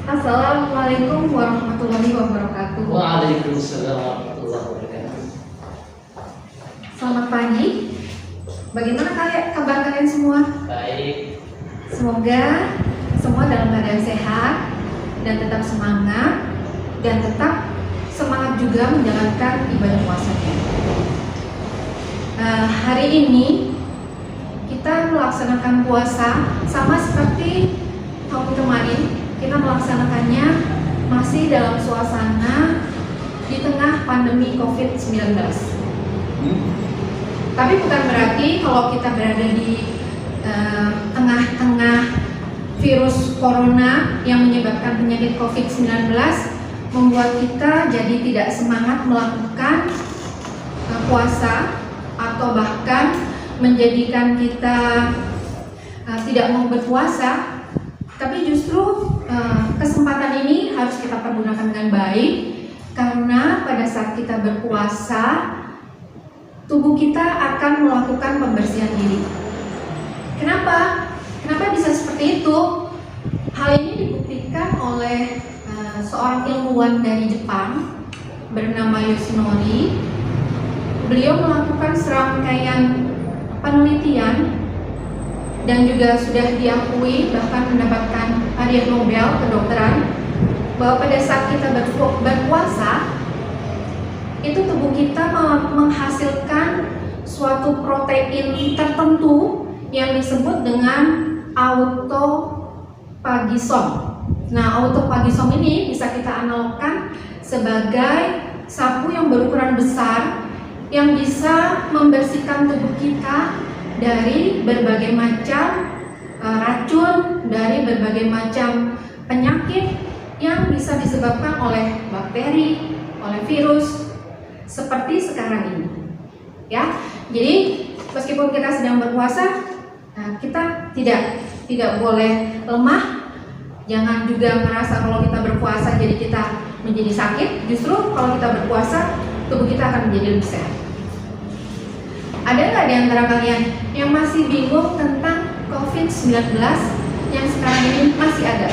Assalamualaikum warahmatullahi wabarakatuh. Waalaikumsalam warahmatullahi wabarakatuh. Selamat pagi. Bagaimana kabar kalian semua? Baik. Semoga semua dalam keadaan sehat dan tetap semangat juga menjalankan ibadah puasanya. Hari ini kita melaksanakan puasa sama seperti tahun kemarin. Kita melaksanakannya masih dalam suasana di tengah pandemi COVID-19. Tapi bukan berarti kalau kita berada di tengah-tengah virus corona yang menyebabkan penyakit COVID-19 membuat kita jadi tidak semangat melakukan puasa atau bahkan menjadikan kita tidak mau berpuasa. Tapi justru kesempatan ini harus kita pergunakan dengan baik, karena pada saat kita berpuasa tubuh kita akan melakukan pembersihan diri. Kenapa bisa seperti itu? Hal ini dibuktikan oleh seorang ilmuwan dari Jepang bernama Yoshinori. Beliau melakukan serangkaian penelitian dan juga sudah diakui, bahkan mendapatkan hadiah Nobel kedokteran, bahwa pada saat kita berpuasa itu tubuh kita menghasilkan suatu protein tertentu yang disebut dengan autophagisome. Nah, autophagisome ini bisa kita analogkan sebagai sapu yang berukuran besar yang bisa membersihkan tubuh kita dari berbagai macam racun, dari berbagai macam penyakit yang bisa disebabkan oleh bakteri, oleh virus, seperti sekarang ini. Ya, jadi meskipun kita sedang berpuasa, kita tidak boleh lemah. Jangan juga merasa kalau kita berpuasa jadi kita menjadi sakit. Justru kalau kita berpuasa, tubuh kita akan menjadi lebih sehat. Ada nggak di antara kalian yang masih bingung tentang COVID-19 yang sekarang ini masih ada?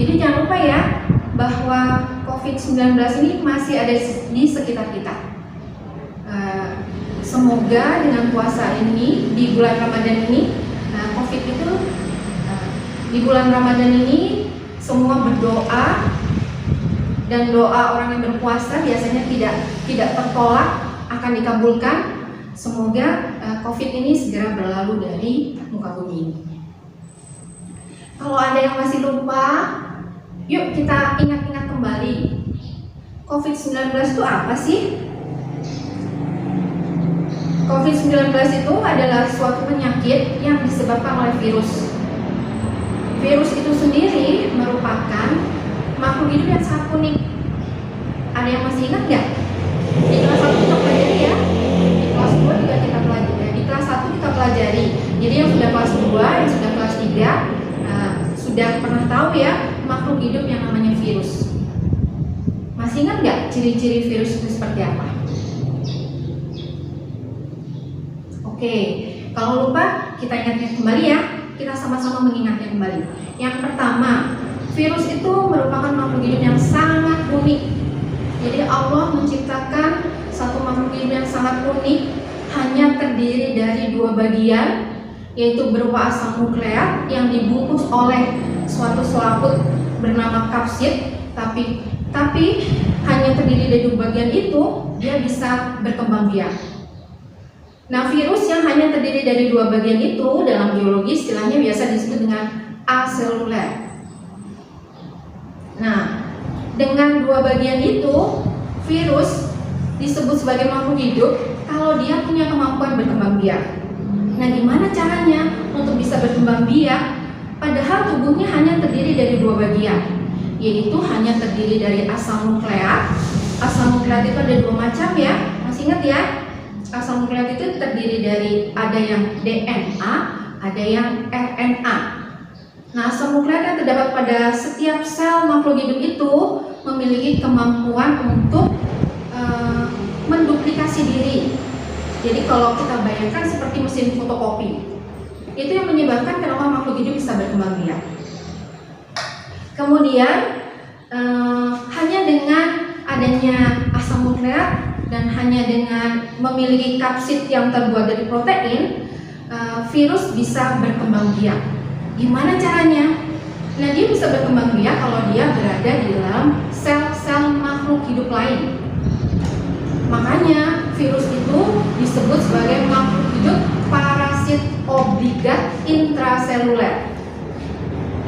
Jadi jangan lupa ya, bahwa COVID-19 ini masih ada di sekitar kita. Semoga dengan puasa ini, di bulan Ramadan ini, COVID itu di bulan Ramadan ini semua berdoa, dan doa orang yang berpuasa biasanya tidak tertolak, akan dikabulkan. Semoga COVID ini segera berlalu dari muka bumi ini. Kalau ada yang masih lupa, yuk kita ingat-ingat kembali. COVID-19 itu apa sih? COVID-19 itu adalah suatu penyakit yang disebabkan oleh virus. Virus itu sendiri merupakan makhluk hidup yang sangat unik. Ada yang masih ingat nggak? Di kelas 1 kita pelajari ya. Di kelas 2 juga kita pelajari. Di kelas 1 kita pelajari. Jadi yang sudah kelas 2, yang sudah kelas 3 sudah pernah tahu ya makhluk hidup yang namanya virus. Masih ingat nggak ciri-ciri virus itu seperti apa? Oke, kalau lupa kita ingatkan kembali ya. Kita sama-sama mengingatnya kembali. Yang pertama, virus itu merupakan makhluk hidup yang sangat unik. Jadi Allah menciptakan satu makhluk hidup yang sangat unik, hanya terdiri dari dua bagian, yaitu berupa asam nukleat yang dibungkus oleh suatu selaput bernama kapsid. Tapi hanya terdiri dari dua bagian itu, dia bisa berkembang biak. Nah, virus yang hanya terdiri dari dua bagian itu dalam biologi istilahnya biasa disebut dengan aseluler. Nah, dengan dua bagian itu, virus disebut sebagai makhluk hidup kalau dia punya kemampuan berkembang biak. Nah, gimana caranya untuk bisa berkembang biak? Padahal tubuhnya hanya terdiri dari dua bagian, yaitu hanya terdiri dari asam nukleat. Asam nukleat itu ada dua macam ya, masih ingat ya? Asam nukleat itu terdiri dari ada yang DNA, ada yang RNA. Nah, asam nukleat yang terdapat pada setiap sel makhluk hidup itu memiliki kemampuan untuk menduplikasi diri. Jadi kalau kita bayangkan seperti mesin fotokopi, itu yang menyebabkan kenapa makhluk hidup bisa berkembang biak. Kemudian hanya dengan adanya asam nukleat dan hanya dengan memiliki kapsid yang terbuat dari protein, virus bisa berkembang biak. Gimana caranya? Nah, dia bisa berkembang biak kalau dia berada di dalam sel-sel makhluk hidup lain. Makanya virus itu disebut sebagai makhluk hidup parasit obligat intraseluler.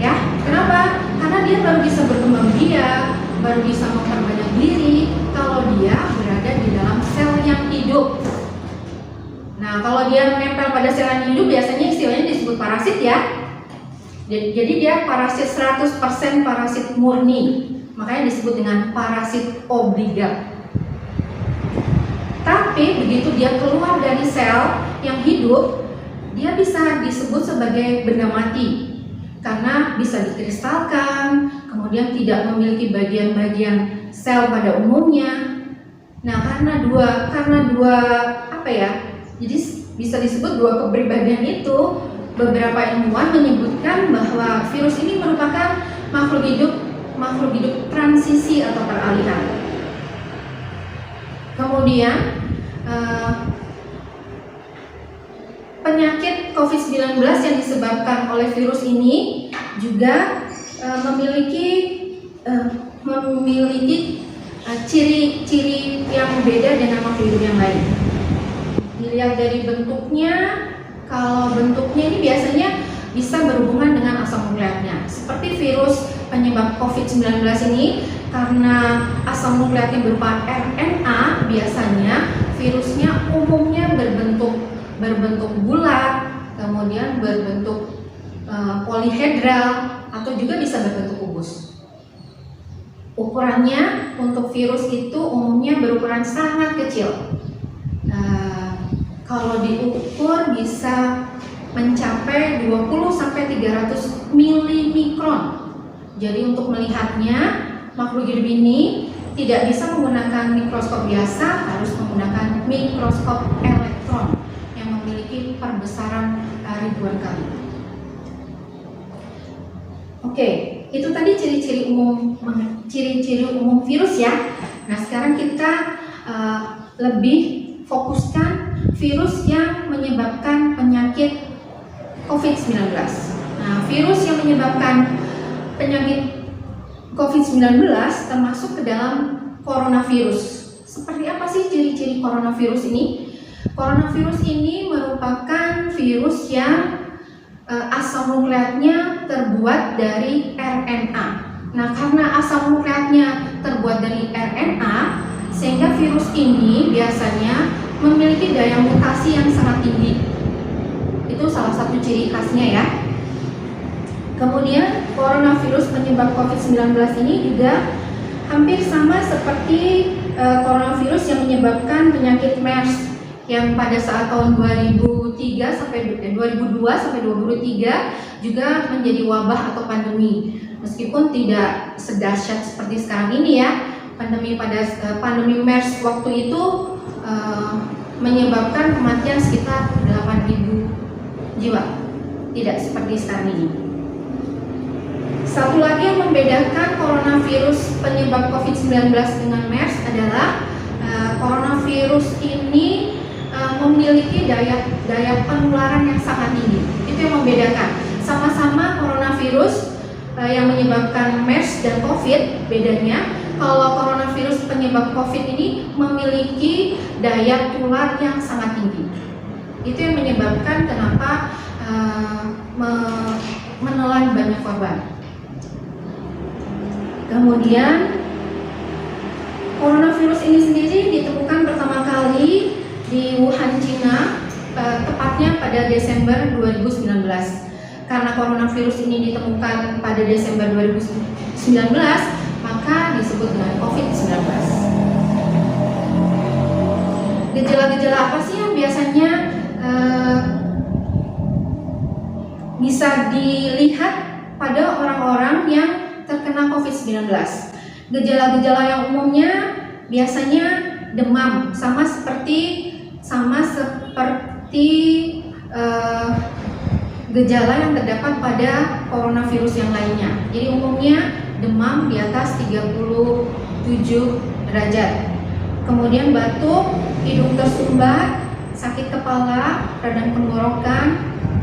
Ya, kenapa? Karena dia baru bisa berkembang biak, baru bisa memperbanyak diri kalau dia berada di dalam sel yang hidup. Nah, kalau dia menempel pada sel yang hidup biasanya istilahnya disebut parasit ya. Jadi dia parasit 100% parasit murni. Makanya disebut dengan parasit obligat. Tapi begitu dia keluar dari sel yang hidup, dia bisa disebut sebagai benda mati. Karena bisa dikristalkan, kemudian tidak memiliki bagian-bagian sel pada umumnya. Nah, karena dua apa ya? Jadi bisa disebut dua kepribadian itu, beberapa ilmuwan menyebutkan bahwa virus ini merupakan makhluk hidup transisi atau peralihan. Kemudian penyakit COVID-19 yang disebabkan oleh virus ini juga memiliki ciri-ciri yang beda dengan makhluk hidup yang lain. Dilihat dari bentuknya, kalau bentuknya ini biasanya bisa berhubungan dengan asam nukleatnya. Seperti virus penyebab COVID-19 ini, karena asam nukleatnya berupa RNA, biasanya virusnya umumnya berbentuk bulat, kemudian berbentuk polihedral, atau juga bisa berbentuk kubus. Ukurannya untuk virus itu umumnya berukuran sangat kecil. Kalau diukur bisa mencapai 20-300 milimikron. Jadi untuk melihatnya, makhluk hidup ini tidak bisa menggunakan mikroskop biasa, harus menggunakan mikroskop elektron yang memiliki perbesaran ribuan kali. Oke, itu tadi ciri-ciri umum virus ya. Nah, sekarang kita lebih fokuskan virus yang menyebabkan penyakit COVID-19. Nah, virus yang menyebabkan penyakit COVID-19 termasuk ke dalam coronavirus. Seperti apa sih ciri-ciri coronavirus ini? Coronavirus ini merupakan virus yang asam nukleatnya terbuat dari RNA. Nah, karena asam nukleatnya terbuat dari RNA, sehingga virus ini biasanya memiliki daya mutasi yang sangat tinggi. Itu salah satu ciri khasnya ya. Kemudian coronavirus penyebab COVID-19 ini juga hampir sama seperti coronavirus yang menyebabkan penyakit MERS yang pada saat tahun 2002 sampai 2023 juga menjadi wabah atau pandemi. Meskipun tidak sedahsyat seperti sekarang ini ya. Pandemi MERS waktu itu menyebabkan kematian sekitar 8.000 jiwa. Tidak seperti sekarang ini. Satu lagi yang membedakan coronavirus penyebab COVID-19 dengan MERS adalah coronavirus ini memiliki daya penularan yang sangat tinggi. Itu yang membedakan. Sama-sama coronavirus yang menyebabkan MERS dan COVID, bedanya kalau coronavirus penyebab COVID ini memiliki daya tular yang sangat tinggi. Itu yang menyebabkan kenapa menelan banyak korban. Kemudian coronavirus ini sendiri ditemukan pertama kali di Wuhan, Cina, tepatnya pada Desember 2019. Karena coronavirus ini ditemukan pada Desember 2019, maka disebut dengan COVID-19. Gejala-gejala apa sih yang biasanya bisa dilihat pada orang-orang yang terkena COVID-19? Gejala-gejala yang umumnya biasanya demam, sama seperti gejala yang terdapat pada coronavirus yang lainnya. Jadi umumnya demam di atas 37 derajat. Kemudian batuk, hidung tersumbat, sakit kepala, radang tenggorokan,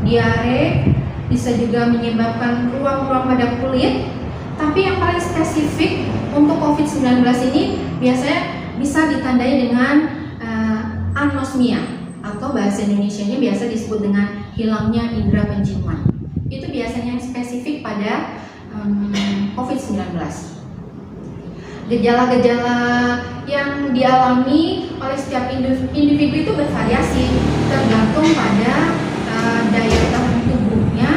diare, bisa juga menyebabkan ruam-ruam pada kulit. Tapi yang paling spesifik untuk COVID-19 ini biasanya bisa ditandai dengan anosmia, atau bahasa Indonesianya biasa disebut dengan hilangnya indera penciuman. Itu biasanya yang spesifik pada COVID-19. Gejala-gejala yang dialami oleh setiap individu itu bervariasi, tergantung pada daya tahan tubuhnya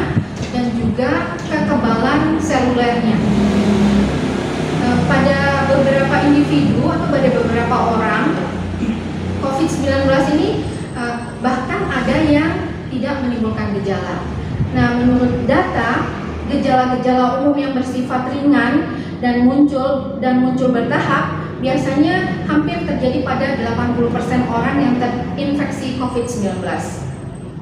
dan juga kekebalan selulernya. Pada beberapa individu atau pada beberapa orang, COVID-19 ini bahkan ada yang tidak menimbulkan gejala. Nah, menurut data, gejala-gejala umum yang bersifat ringan dan muncul bertahap biasanya hampir terjadi pada 80% orang yang terinfeksi COVID-19.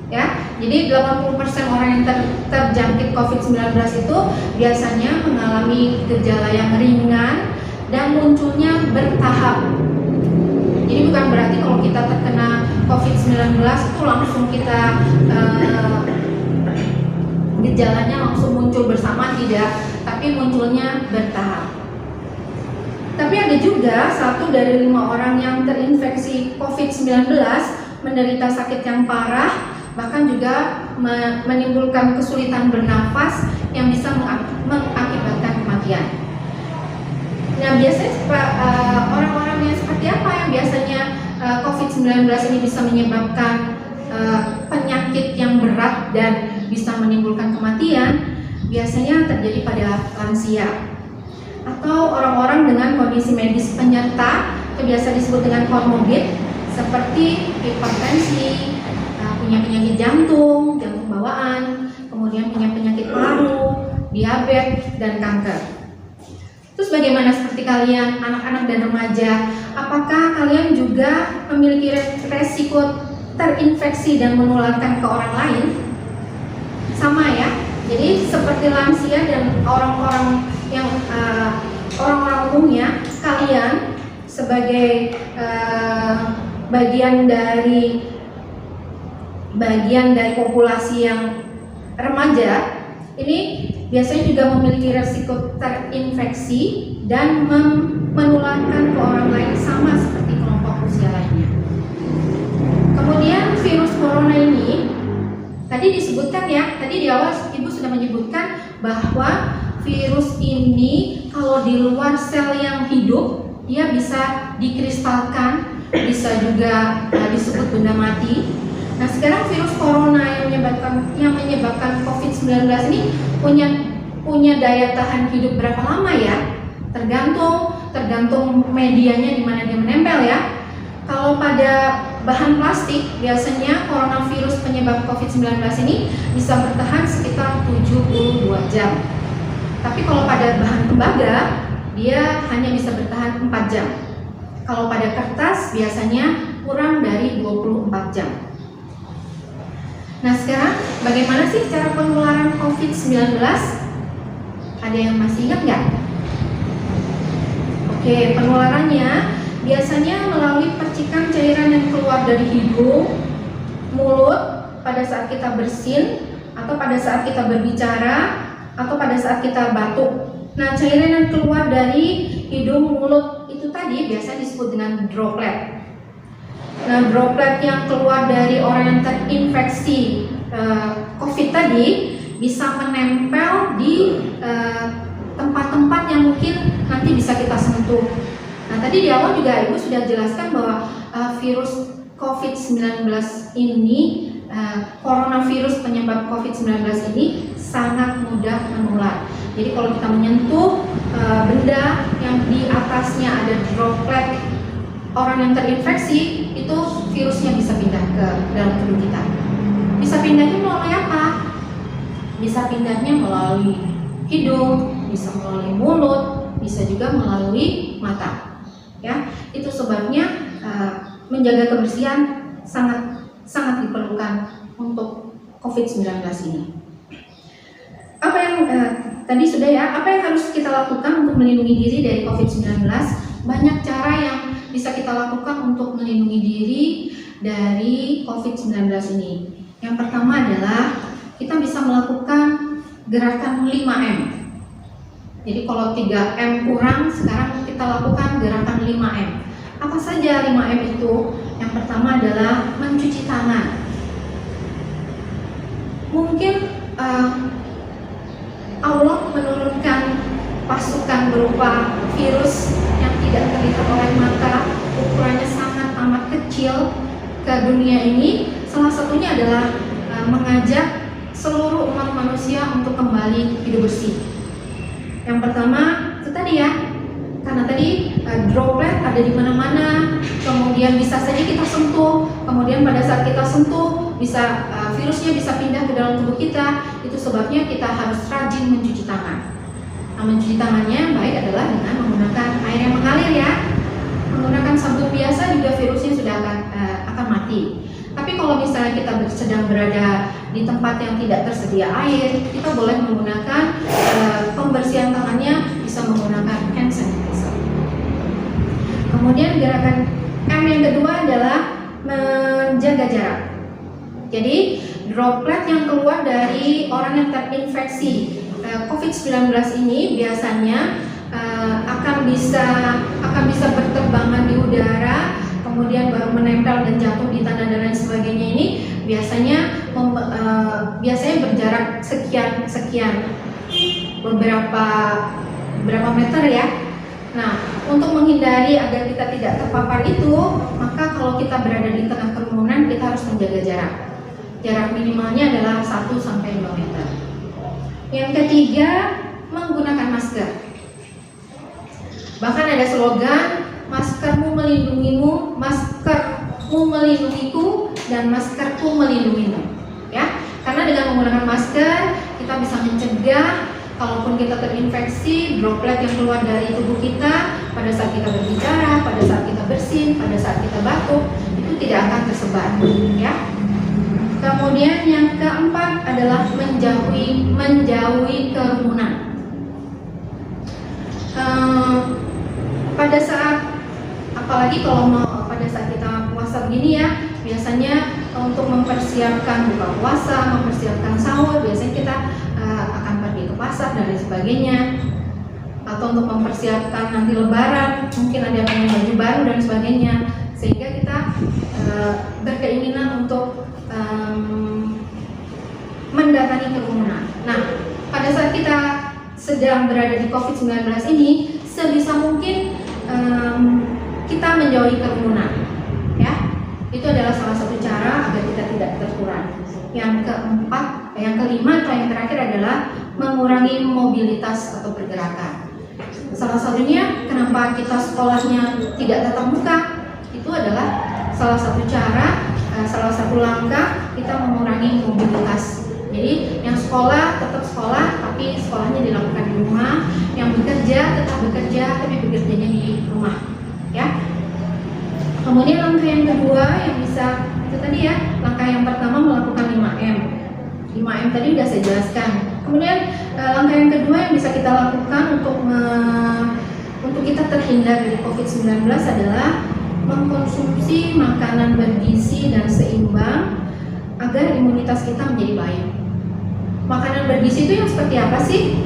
Ya, jadi 80% orang yang terjangkit COVID-19 itu biasanya mengalami gejala yang ringan dan munculnya bertahap. Jadi bukan berarti kalau kita terkena COVID-19 itu langsung kita gejalanya langsung muncul bersama, tidak, tapi munculnya bertahap. Tapi ada juga 1 dari 5 orang yang terinfeksi COVID-19 menderita sakit yang parah, bahkan juga menimbulkan kesulitan bernafas yang bisa mengakibatkan kematian. Nah, biasanya orang-orang yang seperti apa yang biasanya COVID-19 ini bisa menyebabkan penyakit yang berat dan bisa menimbulkan kematian? Biasanya terjadi pada lansia atau orang-orang dengan kondisi medis penyerta, itu biasa disebut dengan komorbid, seperti hipertensi, punya penyakit jantung bawaan, kemudian punya penyakit paru, diabetes, dan kanker. Terus bagaimana seperti kalian, anak-anak dan remaja? Apakah kalian juga memiliki resiko terinfeksi dan menularkan ke orang lain? Sama ya. Jadi seperti lansia dan orang-orang yang orang-orang umumnya, kalian sebagai bagian dari populasi yang remaja ini biasanya juga memiliki resiko terinfeksi dan menularkan ke orang lain sama seperti kelompok usia lainnya. Kemudian virus corona ini tadi disebutkan ya, tadi di awal Ibu sudah menyebutkan bahwa virus ini kalau di luar sel yang hidup dia bisa dikristalkan, bisa juga disebut benda mati. Nah, sekarang virus corona yang menyebabkan COVID-19 ini punya daya tahan hidup berapa lama ya? Tergantung medianya di mana dia menempel ya. Kalau pada bahan plastik, biasanya coronavirus penyebab COVID-19 ini bisa bertahan sekitar 72 jam. Tapi kalau pada bahan tembaga, dia hanya bisa bertahan 4 jam. Kalau pada kertas, biasanya kurang dari 24 jam. Nah, sekarang bagaimana sih cara penularan COVID-19? Ada yang masih ingat nggak? Oke, penularannya biasanya melalui percikan cairan yang keluar dari hidung, mulut, pada saat kita bersin, atau pada saat kita berbicara, atau pada saat kita batuk. Nah, cairan yang keluar dari hidung, mulut itu tadi biasa disebut dengan droplet. Nah, droplet yang keluar dari orang yang terinfeksi COVID tadi bisa menempel di tempat-tempat yang mungkin nanti bisa kita sentuh. Nah, tadi di awal juga Ibu sudah jelaskan bahwa virus COVID-19 ini, coronavirus penyebab COVID-19 ini sangat mudah menular. Jadi kalau kita menyentuh benda yang di atasnya ada droplet orang yang terinfeksi, itu virusnya bisa pindah ke dalam tubuh kita. Bisa pindahnya melalui apa? Bisa pindahnya melalui hidung, bisa melalui mulut, bisa juga melalui mata. Ya, itu sebabnya menjaga kebersihan sangat diperlukan untuk COVID-19 ini. Apa yang tadi sudah ya, apa yang harus kita lakukan untuk melindungi diri dari COVID-19? Banyak cara yang bisa kita lakukan untuk melindungi diri dari COVID-19 ini. Yang pertama adalah kita bisa melakukan gerakan 5M. Jadi kalau 3M kurang, sekarang kita lakukan gerakan 5M. Apa saja 5M itu? Yang pertama adalah mencuci tangan. Mungkin Allah menurunkan pasukan berupa virus yang tidak terlihat oleh mata, ukurannya sangat amat kecil ke dunia ini. Salah satunya adalah mengajak seluruh umat manusia untuk kembali hidup bersih. Yang pertama itu tadi ya, karena tadi droplet ada di mana-mana, kemudian bisa saja kita sentuh, kemudian pada saat kita sentuh bisa virusnya bisa pindah ke dalam tubuh kita. Itu sebabnya kita harus rajin mencuci tangan. Nah, mencuci tangannya baik adalah dengan menggunakan air yang mengalir ya. Menggunakan sabun biasa juga virusnya sudah akan mati. Tapi kalau misalnya kita sedang berada di tempat yang tidak tersedia air, kita boleh menggunakan pembersihan tangannya, bisa menggunakan hand sanitizer. Kemudian gerakan M yang kedua adalah menjaga jarak. Jadi droplet yang keluar dari orang yang terinfeksi COVID-19 ini biasanya akan bisa berterbangan di udara, kemudian baru menempel dan jatuh di tanah dan lain sebagainya. Ini biasanya berjarak sekian beberapa meter ya. Nah, untuk menghindari agar kita tidak terpapar itu, maka kalau kita berada di tengah kerumunan, kita harus menjaga jarak. Jarak minimalnya adalah 1-2 meter. Yang ketiga, menggunakan masker. Bahkan ada slogan, maskermu melindungimu, maskermu melindungiku, dan maskerku melindungimu. Ya, karena dengan menggunakan masker kita bisa mencegah kalaupun kita terinfeksi droplet yang keluar dari tubuh kita pada saat kita berbicara, pada saat kita bersin, pada saat kita batuk, itu tidak akan tersebar. Ya. Kemudian yang keempat adalah menjauhi kerumunan. Pada saat, apalagi kalau pada saat kita puasa begini ya, biasanya untuk mempersiapkan buka puasa, mempersiapkan sahur, biasanya kita akan pergi ke pasar dan lain sebagainya. Atau untuk mempersiapkan nanti lebaran, mungkin ada yang punya baju baru dan sebagainya, sehingga kita berkeinginan untuk mendatangi kerumunan. Nah, pada saat kita sedang berada di COVID-19 ini, sebisa mungkin kita menjauhi kerumunan, ya. Itu adalah salah satu cara agar kita tidak tertular. Yang kelima atau yang terakhir adalah mengurangi mobilitas atau pergerakan. Salah satunya kenapa kita sekolahnya tidak tatap muka, itu adalah salah satu cara, salah satu langkah kita mengurangi mobilitas. Jadi yang sekolah tetap sekolah, tapi sekolahnya dilakukan di rumah. Yang bekerja tetap bekerja, tapi bekerjanya di rumah, ya. Kemudian langkah yang kedua yang bisa, itu tadi ya, langkah yang pertama melakukan 5M. 5M tadi sudah saya jelaskan. Kemudian langkah yang kedua yang bisa kita lakukan untuk kita terhindar dari COVID-19 adalah mengkonsumsi makanan bergizi dan seimbang agar imunitas kita menjadi baik. Makanan bergizi itu yang seperti apa sih?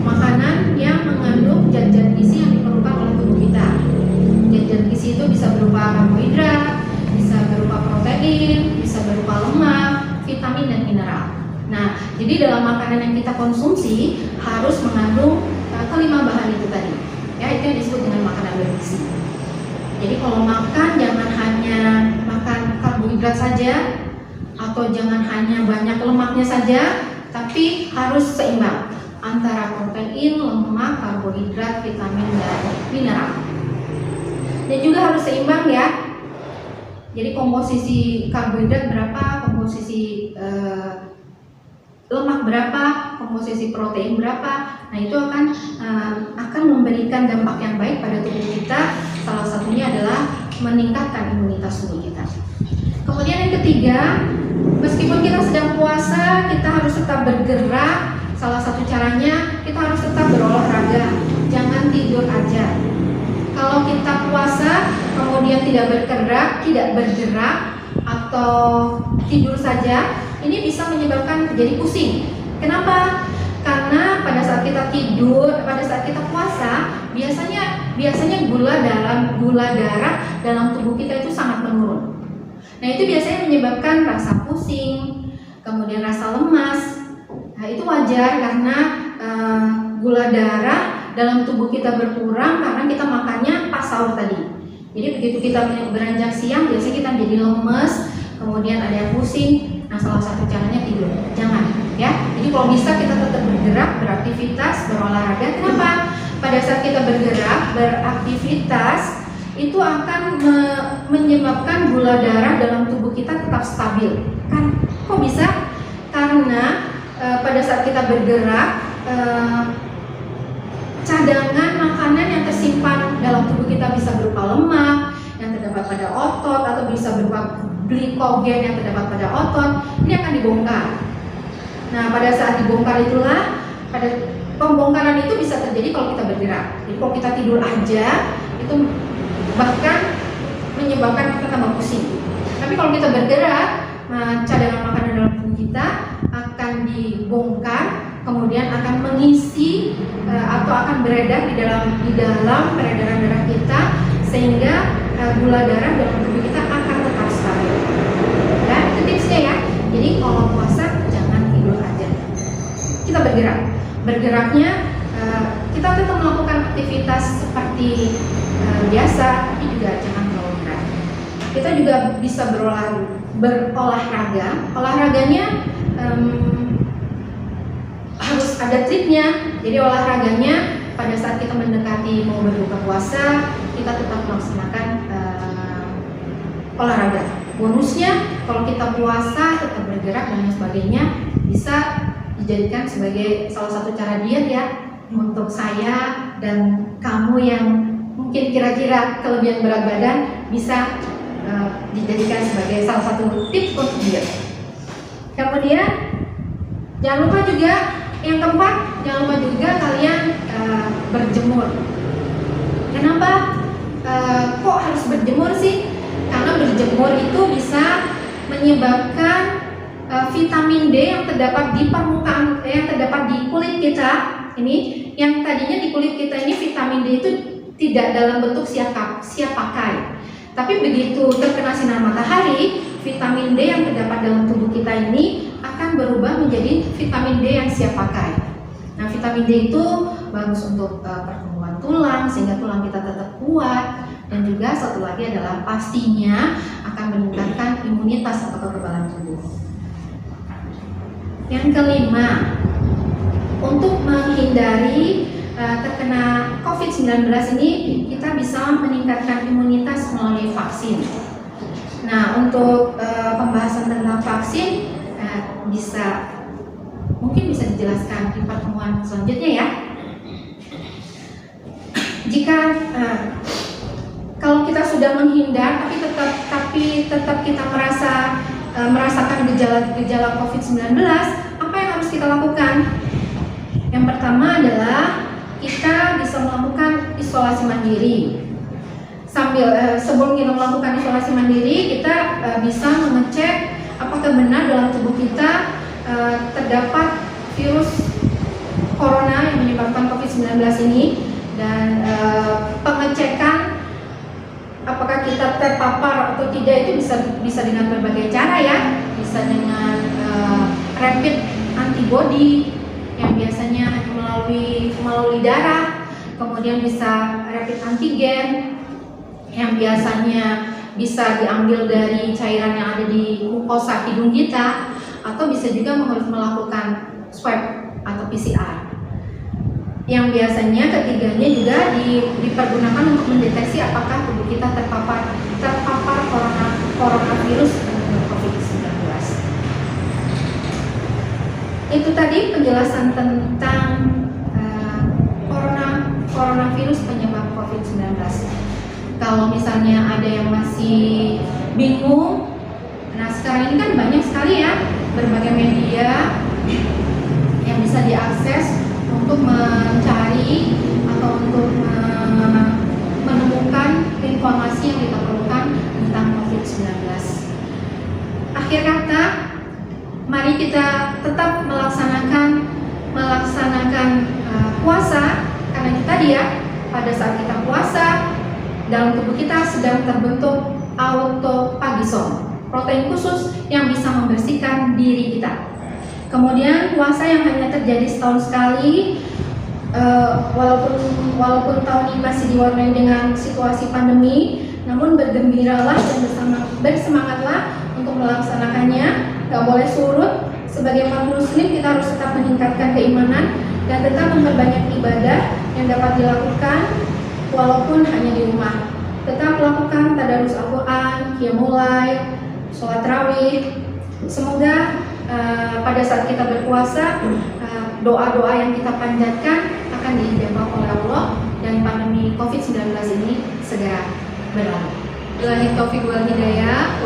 Makanan yang mengandung zat-zat gizi yang diperlukan oleh tubuh kita. Zat-zat gizi itu bisa berupa karbohidrat, bisa berupa protein, bisa berupa lemak, vitamin dan mineral. Nah, jadi dalam makanan yang kita konsumsi harus mengandung kelima bahan itu tadi. Ya, itu yang disebut dengan makanan bergizi. Jadi kalau makan jangan hanya makan karbohidrat saja, atau jangan hanya banyak lemaknya saja, tapi harus seimbang antara protein, lemak, karbohidrat, vitamin dan mineral. Dan juga harus seimbang ya. Jadi komposisi karbohidrat berapa, komposisi lemak berapa, komposisi protein berapa. Nah, itu akan memberikan dampak yang baik pada tubuh kita. Salah satunya adalah meningkatkan imunitas tubuh kita. Kemudian yang ketiga, meskipun kita sedang puasa, kita harus tetap bergerak salah satu caranya kita harus tetap berolahraga, jangan tidur aja. Kalau kita puasa kemudian tidak bergerak atau tidur saja, ini bisa menyebabkan jadi pusing. Kenapa? Karena pada saat kita tidur, pada saat kita puasa, biasanya gula darah dalam tubuh kita itu sangat menurun. Nah, itu biasanya menyebabkan rasa pusing, kemudian rasa lemas. Nah, itu wajar karena gula darah dalam tubuh kita berkurang karena kita makannya pas sahur tadi. Jadi begitu kita beranjak siang, biasanya kita jadi lemes, kemudian ada yang pusing. Nah, salah satu caranya tidur. Jangan, ya. Jadi kalau bisa kita tetap bergerak, beraktivitas, berolahraga. Kenapa? Pada saat kita bergerak, beraktivitas, itu akan menyebabkan gula darah dalam tubuh kita tetap stabil. Kan? Kok bisa? Karena pada saat kita bergerak, cadangan makanan yang tersimpan dalam tubuh kita bisa berupa lemak yang terdapat pada otot atau bisa berupa glikogen yang terdapat pada otot, ini akan dibongkar. Nah, pada saat dibongkar itulah, pada pembongkaran itu bisa terjadi kalau kita bergerak. Jadi kalau kita tidur aja, itu bahkan menyebabkan kita tambah pusing. Tapi kalau kita bergerak, cadangan makanan dalam tubuh kita akan dibongkar, kemudian akan mengisi atau akan beredar di dalam peredaran darah kita, sehingga gula darah dalam tubuh kita akan tetap stabil. Dan itu tipsnya ya. Jadi kalau puasa jangan tidur aja. Kita bergerak. Bergeraknya kita tetap melakukan aktivitas seperti biasa, tapi juga jangan terlalu berat. Kita juga bisa berolahraga. Olahraganya harus ada triknya. Jadi olahraganya pada saat kita mendekati mau berbuka puasa, kita tetap melaksanakan olahraga. Bonusnya kalau kita puasa tetap bergerak dan lain sebagainya, bisa dijadikan sebagai salah satu cara diet ya untuk saya dan kamu yang mungkin kira-kira kelebihan berat badan, bisa dijadikan sebagai salah satu tips untuk diet. Kemudian jangan lupa juga yang keempat, jangan lupa juga kalian berjemur. Kenapa kok harus berjemur sih? Karena berjemur itu bisa menyebabkan vitamin D yang terdapat di permukaan, yang terdapat di kulit kita ini, yang tadinya di kulit kita ini vitamin D itu tidak dalam bentuk siap pakai. Tapi begitu terkena sinar matahari, vitamin D yang terdapat dalam tubuh kita ini akan berubah menjadi vitamin D yang siap pakai. Nah, vitamin D itu bagus untuk pertumbuhan tulang sehingga tulang kita tetap kuat, dan juga satu lagi adalah pastinya akan meningkatkan imunitas atau kekebalan tubuh. Yang kelima, untuk menghindari terkena COVID-19 ini, kita bisa meningkatkan imunitas melalui vaksin. Nah, untuk pembahasan tentang vaksin mungkin bisa dijelaskan di pertemuan selanjutnya ya. Jika kalau kita sudah menghindar tapi tetap kita merasakan gejala COVID-19, apa yang harus kita lakukan? Yang pertama adalah kita bisa melakukan isolasi mandiri. Sebelum kita melakukan isolasi mandiri, kita bisa mengecek apakah benar dalam tubuh kita terdapat virus corona yang menyebabkan COVID-19 ini, dan pengecekan apakah kita terpapar atau tidak itu bisa dengan berbagai cara ya. Bisa dengan rapid antibody yang biasanya hanya melalui darah, kemudian bisa rapid antigen yang biasanya bisa diambil dari cairan yang ada di mukosa hidung kita, atau bisa juga harus melakukan swab atau PCR. Yang biasanya ketiganya juga dipergunakan untuk mendeteksi apakah tubuh kita terpapar coronavirus COVID-19. Itu tadi penjelasan tentang coronavirus penyebab COVID-19. Kalau misalnya ada yang masih bingung, nah sekarang ini kan banyak sekali ya berbagai media yang bisa bisa diakses untuk mencari atau untuk menemukan informasi yang kita perlukan tentang COVID-19. Akhir kata, mari kita tetap melaksanakan puasa, karena kita dia pada saat kita puasa dalam tubuh kita sedang terbentuk autophagisome, protein khusus yang bisa membersihkan diri kita. Kemudian puasa yang hanya terjadi setahun sekali, walaupun tahun ini masih diwarnai dengan situasi pandemi, namun bergembiralah dan bersemangatlah untuk melaksanakannya. Gak boleh surut. Sebagai umat muslim kita harus tetap meningkatkan keimanan dan tetap memperbanyak ibadah yang dapat dilakukan walaupun hanya di rumah. Tetap lakukan tadarus Al-Quran, qiyamul lail, sholat tarawih. Semoga pada saat kita berpuasa, doa-doa yang kita panjatkan akan diijabah oleh Allah dan pandemi COVID-19 ini segera berlalu. Billahi taufiq wal hidayah.